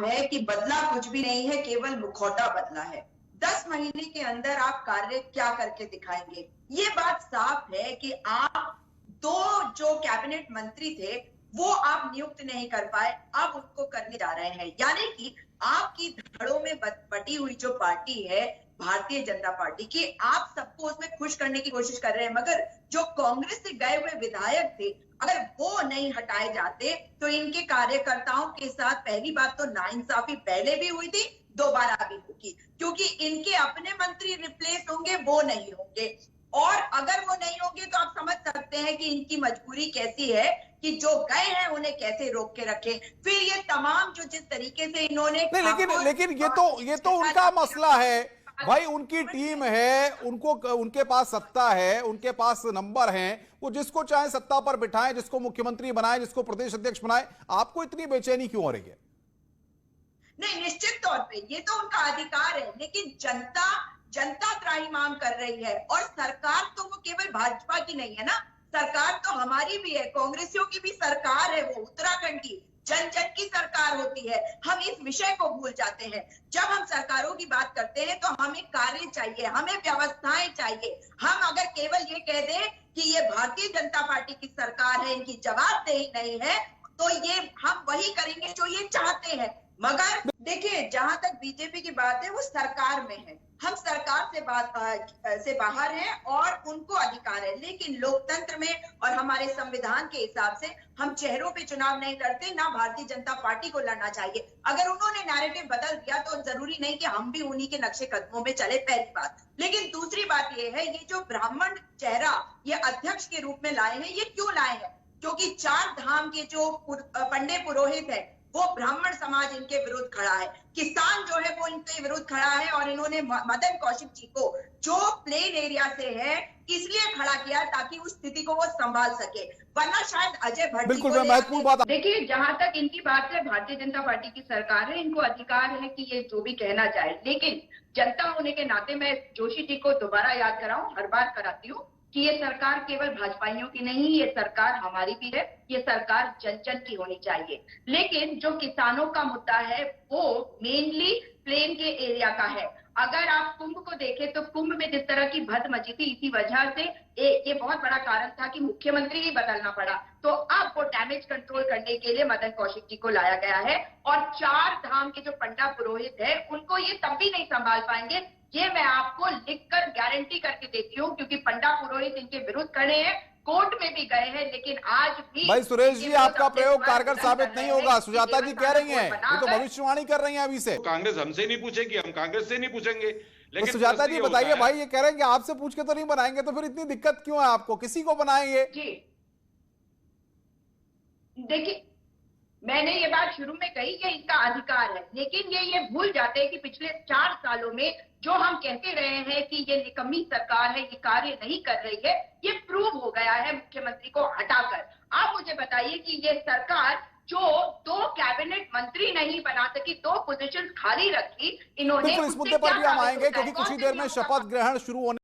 साफ है कि बदला कुछ भी नहीं है, केवल मुखौटा बदला है। 10 महीने के अंदर आप कार्य क्या करके दिखाएंगे? ये बात साफ है कि आप दो जो कैबिनेट मंत्री थे वो आप नियुक्त नहीं कर पाए, अब उनको करने जा रहे हैं। यानी कि आपकी धड़ों में बटी हुई जो पार्टी है भारतीय जनता पार्टी की, आप सबको उसमें खुश करने की कोशिश कर रहे हैं, मगर जो कांग्रेस से गए हुए विधायक थे अगर वो नहीं हटाए जाते तो इनके कार्यकर्ताओं के साथ पहली बात तो नाइंसाफी पहले भी हुई थी, दोबारा भी होगी, क्योंकि इनके अपने मंत्री रिप्लेस होंगे, वो नहीं होंगे। और अगर वो नहीं होंगे तो आप समझ सकते हैं कि इनकी मजबूरी कैसी है कि जो गए हैं उन्हें कैसे रोक के रखें। फिर ये तमाम जो जिस तरीके से इन्होंने नहीं, लेकिन ये तो उनका मसला है भाई। उनकी टीम है, उनको उनके पास सत्ता है, उनके पास नंबर हैं, वो जिसको चाहे सत्ता पर बिठाएं, जिसको मुख्यमंत्री बनाए, जिसको प्रदेश अध्यक्ष बनाए। आपको इतनी बेचैनी क्यों हो रही है? नहीं, निश्चित तौर पे ये तो उनका अधिकार है, लेकिन जनता त्राहिमाम कर रही है। और सरकार तो वो केवल भाजपा की नहीं है ना, सरकार तो हमारी भी है, कांग्रेसियों की भी सरकार है, वो उत्तराखंड की जन जन की सरकार होती है। हम इस विषय को भूल जाते हैं। जब हम सरकारों की बात करते हैं तो हमें कार्य चाहिए, हमें व्यवस्थाएं चाहिए। हम अगर केवल ये कह दें कि ये भारतीय जनता पार्टी की सरकार है, इनकी जवाबदेही नहीं है, तो ये हम वही करेंगे जो ये चाहते हैं। मगर देखिए, जहां तक बीजेपी की बात है वो सरकार में है, हम सरकार से बाहर हैं और उनको अधिकार है। लेकिन लोकतंत्र में और हमारे संविधान के हिसाब से हम चेहरों पे चुनाव नहीं लड़ते, ना भारतीय जनता पार्टी को लड़ना चाहिए। अगर उन्होंने नैरेटिव बदल दिया तो जरूरी नहीं कि हम भी उन्हीं के नक्शे कदमों में चले, पहली बात। लेकिन दूसरी बात ये है, ये जो ब्राह्मण चेहरा ये अध्यक्ष के रूप में लाए हैं, ये क्यों लाए हैं? क्योंकि 4 धाम के जो पंडे पुरोहित है वो ब्राह्मण समाज इनके विरुद्ध खड़ा है, किसान जो है वो इनके विरुद्ध खड़ा है। और इन्होंने मदन कौशिक जी को जो प्लेन एरिया से है इसलिए खड़ा किया ताकि उस स्थिति को वो संभाल सके, वरना शायद अजय भट्ट बिल्कुल, मैं महत्वपूर्ण बात। देखिए, जहां तक इनकी बात है, भारतीय जनता पार्टी की सरकार है, इनको अधिकार है कि ये जो भी कहना चाहे। लेकिन जनता होने के नाते मैं जोशी जी को दोबारा याद कराऊं, हर बार कराती हूँ कि ये सरकार केवल भाजपाइयों की नहीं, ये सरकार हमारी भी है, ये सरकार जन जन की होनी चाहिए। लेकिन जो किसानों का मुद्दा है वो मेनली प्लेन के एरिया का है। अगर आप कुंभ को देखें तो कुंभ में जिस तरह की भद मची थी, इसी वजह से ये बहुत बड़ा कारण था कि मुख्यमंत्री ही बदलना पड़ा। तो अब वो डैमेज कंट्रोल करने के लिए मदन कौशिक जी को लाया गया है। और 4 धाम के जो पंडा पुरोहित है उनको ये तब भी नहीं संभाल पाएंगे, ये मैं आपको लिखकर गारंटी करके देती हूँ, क्योंकि पंडा पुरोहित इनके विरुद्ध खड़े हैं, कोर्ट में भी गए हैं। लेकिन आज भी भाई सुरेश जी, आपका प्रयोग कारगर साबित नहीं होगा। सुजाता जी कह रही हैं, ये तो भविष्यवाणी कर रही हैं अभी से। कांग्रेस हमसे नहीं पूछेगी, हम कांग्रेस से नहीं पूछेंगे। लेकिन तो सुजाता जी बताइए भाई, ये कह रहे हैं कि आपसे पूछ के तो नहीं बनाएंगे, तो फिर इतनी दिक्कत क्यों है आपको? किसी को बनाएंगे जी। देखिए, मैंने ये बात शुरू में कही कि इनका अधिकार है, लेकिन ये भूल जाते हैं कि पिछले 4 सालों में जो हम कहते रहे हैं कि ये निकम्मी सरकार है, ये कार्य नहीं कर रही है, ये प्रूव हो गया है मुख्यमंत्री को हटाकर। आप मुझे बताइए कि ये सरकार जो 2 कैबिनेट मंत्री नहीं बना सकी, 2 पोजीशन खाली रखी, इन्होंने इस मुद्दे पर भी हम आएंगे, क्योंकि कुछ ही देर में शपथ ग्रहण शुरू होने